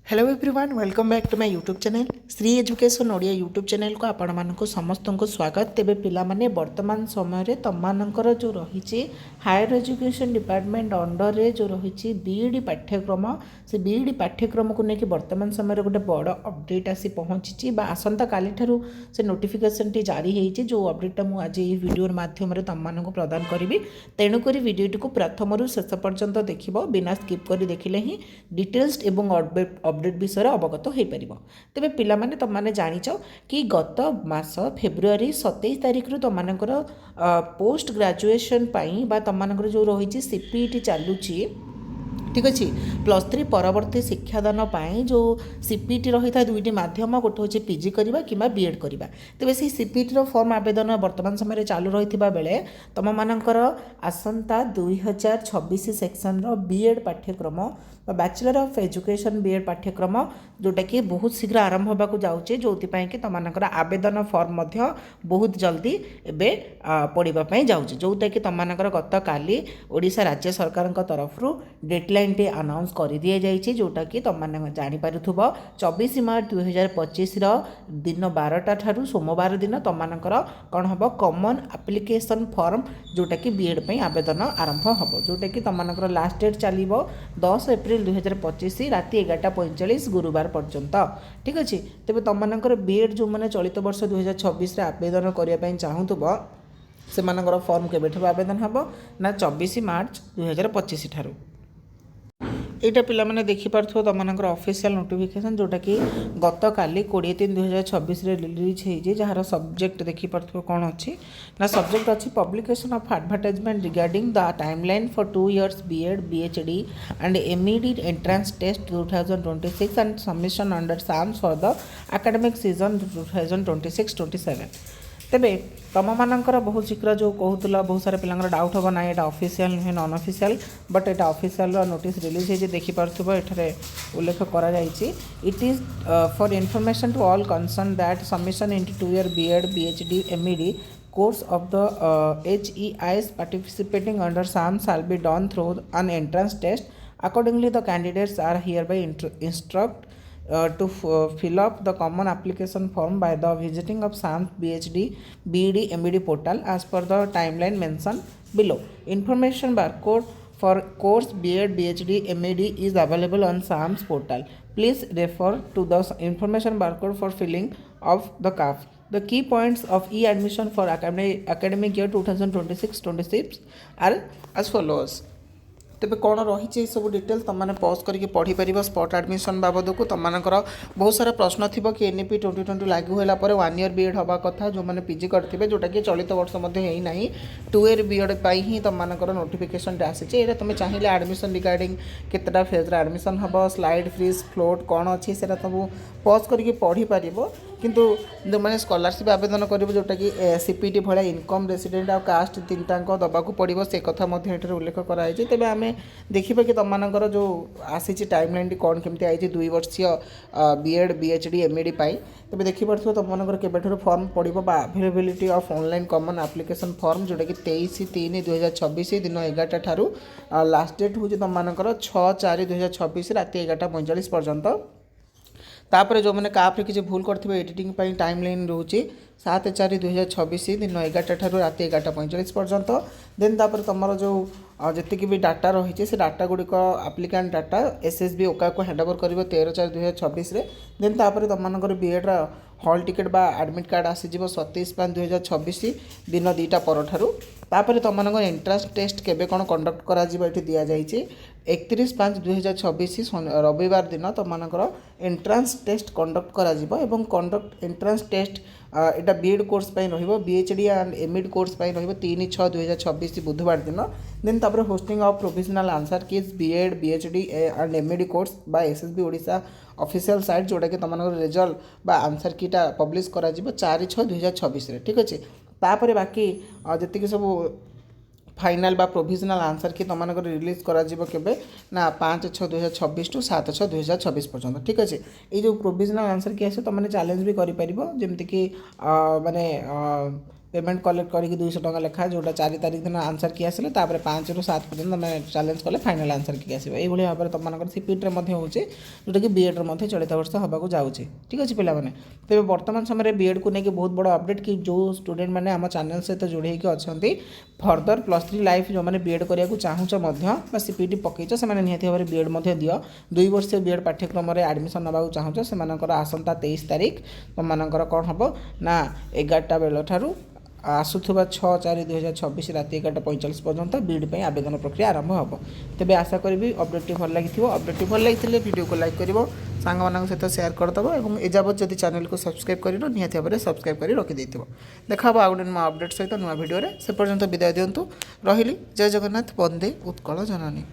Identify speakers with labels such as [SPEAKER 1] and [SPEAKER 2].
[SPEAKER 1] Hello everyone welcome back to my YouTube channel Shri education Odia YouTube channel को आपण मानक समस्त को स्वागत। तेबे पिला माने वर्तमान समय रे तम मानकर जो रही हायर एजुकेशन डिपार्टमेंट अंडर रे जो रही बीईडी पाठ्यक्रम से बीईडी पाठ्यक्रम को लेकिन वर्तमान समय गोटे बड़ अपडेट आसी पहुँची आसंता काली ठारू से नोटिफिकेशन टी जारी होती जो अपडेटा मुझे आज ये वीडियो माध्यम तम मानक प्रदान करी। तेणुक वीडियोटी को प्रथम शेष पर्यंत देख बिना स्किप कर देखिले ही डिटेल्स एवं अपडेट विषय अवगत हो पार। तेरे पिलाने तुमने जाच कि गत मास फेब्रुआरी 27 तारिख रु तुम पोस्ट ग्रेजुएशन तुम जो रही सीपीटी चलुची ठीक अच्छे +3 परवर्ती शिक्षादान जो सीपीटी रही था दुईटी माध्यम गोटे हूँ पीजी करवा कि बीएड करवा। तेज से सीपीटी फॉर्म आवेदन वर्तमान समय चालू रही बेले तुम मानकर आसंता 2026 सेक्शन बीएड पाठ्यक्रम बैचलर ऑफ एजुकेशन बीएड पाठ्यक्रम जोटा कि बहुत शीघ्र आरंभ होगा जाऊँचे जो कि तुम आवेदन फॉर्म बहुत जल्दी एवं पड़ापी जाऊँचे जोटा कि तुम गत काली ओडिशा राज्य सरकार तरफ डेडलाइन टी अनाउंस कर दि जाइए जोटा कि तुम जापर 24 मार्च 2025 दिन 12टा ठारू सोमवार दिन तुम कौन हम कॉमन एप्लिकेशन फॉर्म जोटा कि बीएड पे आवेदन आरंभ हम जोटा कि तुम लास्ट डेट चलो 10 एप्रिल 2025 राति 11:45 गुरुवार पर्यंत ठीक अच्छे। तेज तुम बीएड जो मैंने चलित वर्ष 2026 आवेदन करने चाहूब से फॉर्म के आवेदन हम ना 24 मार्च 2025 ठारू यहाँ पे देखिपे तुम ऑफिशियल नोटिफिकेशन जोटा कि गत काली 20/3/2026 रिलीज हो जार सब्जेक्ट देखिपे कौन अच्छी ना सब्जेक्ट अच्छी publication of advertisement regarding the timeline for 2 years BEd बीएचडी and MEd entrance test 2026 and submission under SAMS for the academic session 2026-27। तेबे तुम मानकर बहुत शीघ्र जो कहूला बहुत सारा पिला डाउट हम ना यहाँ ऑफिशियल नुहे नॉन ऑफिशियल बट यहाँ ऑफिशियल नोटिस रिलीज हो देखिपे ये उल्लेख कर it is for information to all concerned that submission into 2 year BEd बीएचडी MEd course of the HEIs participating under SAM shall be done through an entrance test. Accordingly, the candidates are hereby instruct to fill up the common application form by the visiting of SAM's BHD, BED, MED portal as per the timeline mentioned below. Information barcode for course BEd, BHD, MED is available on SAM's portal. Please refer to the information barcode for filling of the CAF. The key points of e-admission for academic year 2026-26 are as follows. तेबे कौन रही सब detail तुमने pause करके पढ़ी पार spot admission बाबद को तुम बहुत सारा प्रश्न थी कि एनईपी 2020 लागू होगापर 1 year बीएड हवा कथा जो मैंने पीजी करते जोटा कि चलित वर्ष होना 2 year बीएड ही तुम नोटिफिकेशन आसी तुम चाहिए एडमिशन रिगार्डिंग केतटा फेज एडमिशन हम स्लाइड फ्रीज फ्लोट कौन अच्छी से सब पॉज करके पढ़ी पार किंतु जो मैंने स्कॉलरशिप आवेदन कर जोटा कि सीपीटी भाया इनकम रेसिडेंट आ कास्ट 3टाक दबाक पड़ो से कथा उल्लेख कराई। तेज आम देखिए कि तुम जो आसी टाइमलाइन कौन केमती आई 2 वर्षीय बीएड बीएचडी एमईडी तेज देखिपे तुम के फॉर्म पड़ो availability of online common application form जोटा कि 23/3/2026 दिन 11टा ठारू लास्ट डेट हूँ तुम 6/4/2026 राति 11:45 पर्यंत। तापर जो मैंने काफ्रे किसी भूल करते एडिटिंग टाइम लाइन रोचे 7/4/2026 दिन 11टा ठारू राति 11:45 पर्यंत। देन तापर तुम जो जी भी डाटा रही से डाटा गुड़िक आप्लिकांट डाटा एसएसबी ओका को हैंड ओवर कर 13/4/2026 देन तापर तुम बीएड हॉल टिकेट बा एडमिट कार्ड आसीज 27/5/2026 दिन 2टा पर ठारू। तापर तुम एंट्रांस टेस्ट केबे कौन कंडक्ट करा ये दि जाइए 31/5/2026 रविवार दिन तुम एंट्रांस टेस्ट कंडक्ट करा कंडक्ट एंट्रांस टेस्ट यहाँ बीएड कोर्स बीएचडी एंड एमईडी कोर्स 3/6/2026 बुधवार दिन। देन तापर hosting of provisional answer keys BEd बीएचडी एंड एमईडी कोर्स बा एसएसबी ओडिशा ऑफिशियल साइट जोटा कि तुम रिजल्ट बा आंसर कीटा पब्लिश करा 4/6/2026 ठीक अच्छे। तापर बाकी जी सब फाइनाल बा प्रोविजनल आंसर कि तुम रिलीज करा ना 5/6/2026 टू 7/6/2026 पर्यंत ठीक अच्छे। ये जो प्रोविजनल आंसर कि आसे तुमने चैलेंज भी कर जमीक माने पेमेंट कलेक्ट करके 200 टଙ୍କା लेखा जोटा 4 तारिख दिन आंसर की आसिले तापर 5 ରୁ 7 पर्यंत तुम चैलेंज कले फाइनाल आंसर की आसो यही भाव में तुम सीपीटी होचे जोटा कि बीएड रे चलित वर्ष होगा जाऊँचे ठीक अच्छे पे तेज बर्तमान समय बीएड को लेकिन बहुत बड़ अपडेट कि जो स्टूडेंट मैंने आम चैनल सहित जोड़े अच्छा फर्दर +3 लाइफ जो मैंने बीएड करने को चाहूँ सीपीटी पकईच से निहती भाव में बीएड दियो 2 वर्ष बीएड पाठ्यक्रम एडमिशन नाक चाहूँ से आसंता 23 तारिख तुम कौन हम ना 11टा बेल ठारू आसुवा 6/4/2026 राति 11:45 पर्यंत बीड पर आवेदन प्रक्रिया आरंभ हो तेज आशा करी अपडेट भल लगी अपडेट भल लगी वीडियो को लाइक कर सांग मान सहित सेयार करदेव और एजावत जब चैनल को सब्सक्राइब कर निहती भाव में सब्सक्राइब कर रखिदे देखा आउ गोटे नुआ अपडेट सहित नुआ भिडियो से पर्यंत विदाय दिंतु रही जय जगन्नाथ वंदे उत्कल जननी।